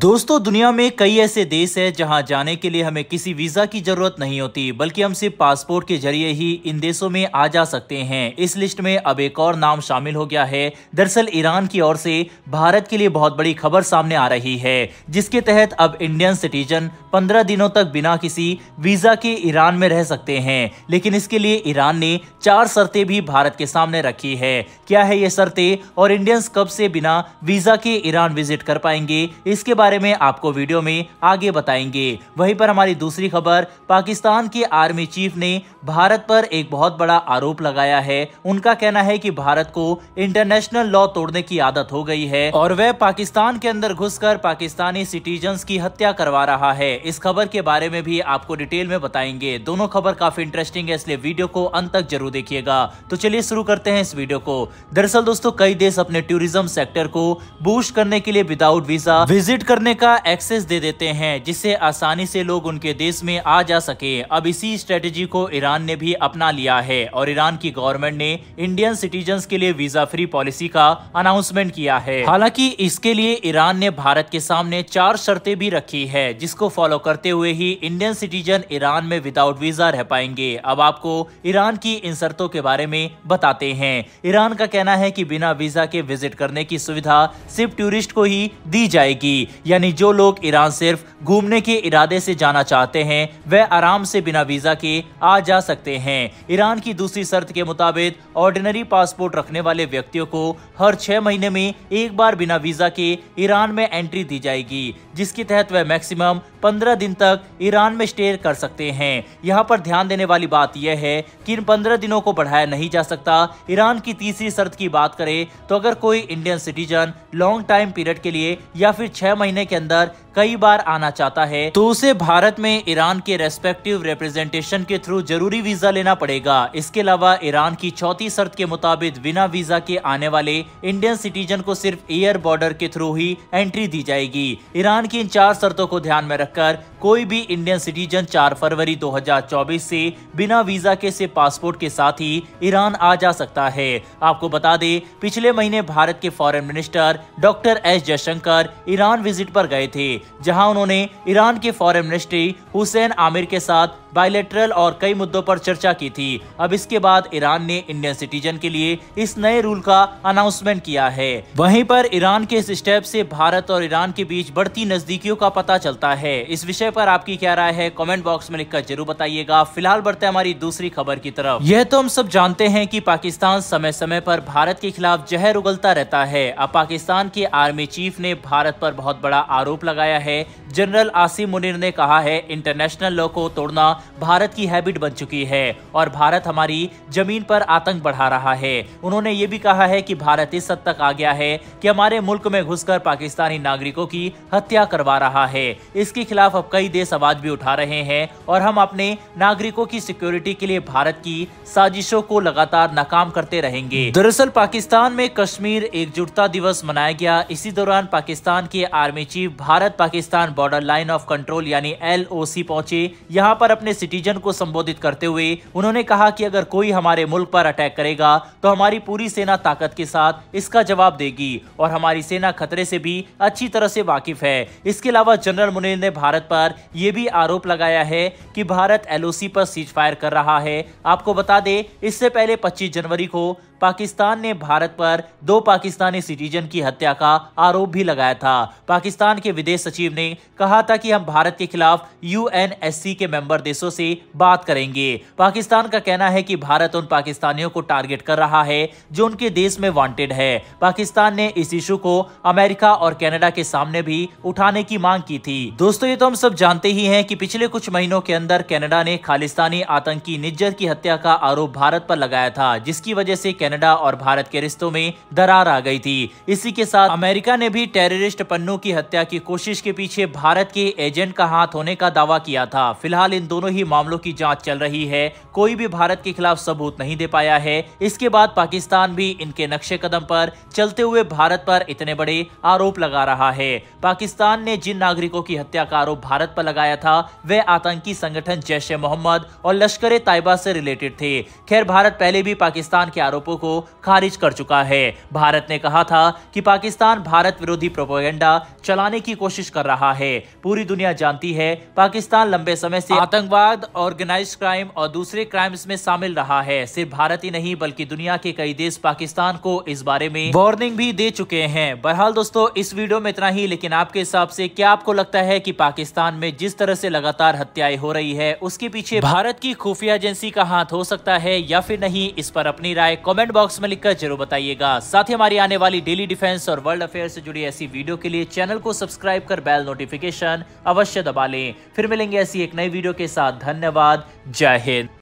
दोस्तों, दुनिया में कई ऐसे देश हैं जहां जाने के लिए हमें किसी वीजा की जरूरत नहीं होती, बल्कि हम सिर्फ पासपोर्ट के जरिए ही इन देशों में आ जा सकते हैं। इस लिस्ट में अब एक और नाम शामिल हो गया है। दरअसल ईरान की ओर से भारत के लिए बहुत बड़ी खबर सामने आ रही है, जिसके तहत अब इंडियन सिटीजन 15 दिनों तक बिना किसी वीजा के ईरान में रह सकते हैं। लेकिन इसके लिए ईरान ने 4 शर्तें भी भारत के सामने रखी है। क्या है ये शर्तें और इंडियंस कब से बिना वीजा के ईरान विजिट कर पाएंगे, इसके बारे में आपको वीडियो में आगे बताएंगे। वहीं पर हमारी दूसरी खबर, पाकिस्तान के आर्मी चीफ ने भारत पर एक बहुत बड़ा आरोप लगाया है। उनका कहना है कि भारत को इंटरनेशनल लॉ तोड़ने की आदत हो गई है और वह पाकिस्तान के अंदर घुसकर पाकिस्तानी सिटीजन्स की हत्या करवा रहा है। इस खबर के बारे में भी आपको डिटेल में बताएंगे। दोनों खबर काफी इंटरेस्टिंग है, इसलिए वीडियो को अंत तक जरूर देखिएगा। तो चलिए शुरू करते हैं इस वीडियो को। दरअसल दोस्तों, कई देश अपने टूरिज्म सेक्टर को बूस्ट करने के लिए विदाउट वीजा विजिट करने का एक्सेस दे देते हैं, जिससे आसानी से लोग उनके देश में आ जा सके। अब इसी स्ट्रेटेजी को ईरान ने भी अपना लिया है और ईरान की गवर्नमेंट ने इंडियन सिटीजन्स के लिए वीजा फ्री पॉलिसी का अनाउंसमेंट किया है। हालांकि इसके लिए ईरान ने भारत के सामने 4 शर्तें भी रखी है, जिसको फॉलो करते हुए ही इंडियन सिटीजन ईरान में विदाउट वीजा रह पाएंगे। अब आपको ईरान की इन शर्तों के बारे में बताते हैं। ईरान का कहना है कि बिना वीजा के विजिट करने की सुविधा सिर्फ टूरिस्ट को ही दी जाएगी, यानी जो लोग ईरान सिर्फ घूमने के इरादे से जाना चाहते हैं वह आराम से बिना वीजा के आ जा सकते हैं। ईरान की दूसरी शर्त के मुताबिक ऑर्डिनरी पासपोर्ट रखने वाले व्यक्तियों को हर 6 महीने में एक बार बिना वीजा के ईरान में एंट्री दी जाएगी, जिसके तहत वह मैक्सिमम 15 दिन तक ईरान में स्टे कर सकते हैं। यहाँ पर ध्यान देने वाली बात यह है कि इन 15 दिनों को बढ़ाया नहीं जा सकता। ईरान की तीसरी शर्त की बात करें तो अगर कोई Indian citizen long time period के लिए या फिर 6 महीने के अंदर कई बार आना चाहता है तो उसे भारत में ईरान के रेस्पेक्टिव रिप्रेजेंटेशन के थ्रू जरूरी वीजा लेना पड़ेगा। इसके अलावा ईरान की चौथी शर्त के मुताबिक बिना वीजा के आने वाले इंडियन सिटीजन को सिर्फ एयर बॉर्डर के थ्रू ही एंट्री दी जाएगी। ईरान की इन 4 शर्तों को ध्यान में रखकर कोई भी इंडियन सिटीजन 4 फरवरी 2024 से बिना वीजा के से पासपोर्ट के साथ ही ईरान आ जा सकता है। आपको बता दें, पिछले महीने भारत के foreign minister doctor S Jaishankar Iran visit पर गए थे, जहां उन्होंने ईरान के फॉरेन मिनिस्ट्री हुसैन आमिर के साथ बायलैटरल और कई मुद्दों पर चर्चा की थी। अब इसके बाद ईरान ने इंडियन सिटीजन के लिए इस नए रूल का अनाउंसमेंट किया है। वहीं पर ईरान के इस स्टेप से भारत और ईरान के बीच बढ़ती नजदीकियों का पता चलता है। इस विषय पर आपकी क्या राय है, कमेंट बॉक्स में लिखकर जरूर बताइएगा। फिलहाल बढ़ते हैं हमारी दूसरी खबर की तरफ। यह तो हम सब जानते हैं कि पाकिस्तान समय समय पर भारत के खिलाफ जहर उगलता रहता है। अब पाकिस्तान के आर्मी चीफ ने भारत पर बहुत बड़ा आरोप लगाया है। जनरल आसिम मुनीर ने कहा है, इंटरनेशनल लॉ को तोड़ना भारत की हैबिट बन चुकी है और भारत हमारी जमीन पर आतंक बढ़ा रहा है। उन्होंने ये भी कहा है कि भारत इस हद तक आ गया है कि हमारे मुल्क में घुसकर पाकिस्तानी नागरिकों की हत्या करवा रहा है। इसके खिलाफ अब कई देश आवाज भी उठा रहे हैं और हम अपने नागरिकों की सिक्योरिटी के लिए भारत की साजिशों को लगातार नाकाम करते रहेंगे। दरअसल पाकिस्तान में कश्मीर एकजुटता दिवस मनाया गया। इसी दौरान पाकिस्तान के army chief Bharat Pakistan border line of control यानी LOC पहुंचे। यहाँ पर अपने सिटीजन को संबोधित करते हुए उन्होंने कहा कि अगर कोई हमारे मुल्क पर अटैक करेगा तो हमारी पूरी सेना ताकत के साथ इसका जवाब देगी और हमारी सेना खतरे से भी अच्छी तरह से वाकिफ है। इसके अलावा जनरल मुनीर ने भारत पर यह भी आरोप लगाया है कि भारत LOC पर सीज फायर कर रहा है। आपको बता दें, इससे पहले 25 जनवरी को पाकिस्तान ने भारत पर 2 पाकिस्तानी सिटीजन की हत्या का आरोप भी लगाया था। पाकिस्तान के विदेश सचिव ने कहा था कि हम भारत के खिलाफ UNSC के मेंबर देशों से बात करेंगे। पाकिस्तान का कहना है कि भारत उन पाकिस्तानियों को टारगेट कर रहा है जो उनके देश में वांटेड है। पाकिस्तान ने इस इशू को अमेरिका और कनाडा के सामने भी उठाने की मांग की थी। दोस्तों, ये तो हम सब जानते ही हैं कि पिछले कुछ महीनों के अंदर कनाडा ने खालिस्तानी आतंकी निज्जर की हत्या का आरोप भारत पर लगाया था, जिसकी वजह से कनाडा और भारत के रिश्तों में दरार आ गई थी। इसी के साथ अमेरिका ने भी टेररिस्ट पन्नू की हत्या की कोशिश के पीछे भारत के एजेंट का हाथ होने का दावा किया था। फिलहाल इन दोनों ही मामलों की जांच चल रही है। कोई भी भारत के खिलाफ सबूत नहीं दे पाया है। इसके बाद पाकिस्तान भी इनके नक्शे कदम पर चलते हुए भारत पर इतने बड़े आरोप लगा रहा है। पाकिस्तान ने जिन नागरिकों की हत्या का आरोप भारत पर लगाया था वे आतंकी संगठन जैश-ए-मोहम्मद और लश्कर-ए-तैयबा से रिलेटेड थे। खैर, भारत पहले भी पाकिस्तान के आरोपों को खारिज कर चुका है। भारत ने कहा था कि पाकिस्तान भारत विरोधी प्रोपेगेंडा चलाने की कोशिश कर रहा है। पूरी दुनिया जानती है पाकिस्तान लंबे समय से आतंकवाद, ऑर्गेनाइज्ड क्राइम और दूसरे क्राइम्स में शामिल रहा है। सिर्फ भारत ही नहीं बल्कि दुनिया के कई देश पाकिस्तान को इस बारे में वार्निंग भी दे चुके हैं। बहरहाल दोस्तों, इस वीडियो में इतना ही, लेकिन आपके हिसाब से क्या आपको लगता है कि पाकिस्तान में जिस तरह से लगातार हत्याएं हो रही है उसके पीछे भारत की खुफिया एजेंसी का हाथ हो सकता है या फिर नहीं? इस पर अपनी राय कमेंट बॉक्स में लिखकर जरूर बताइएगा। साथ ही हमारी आने वाली डेली डिफेंस और वर्ल्ड अफेयर से जुड़ी ऐसी वीडियो के लिए चैनल को सब्सक्राइब कर बेल नोटिफिकेशन अवश्य दबा लें। फिर मिलेंगे ऐसी एक नई वीडियो के साथ। धन्यवाद। जय हिंद।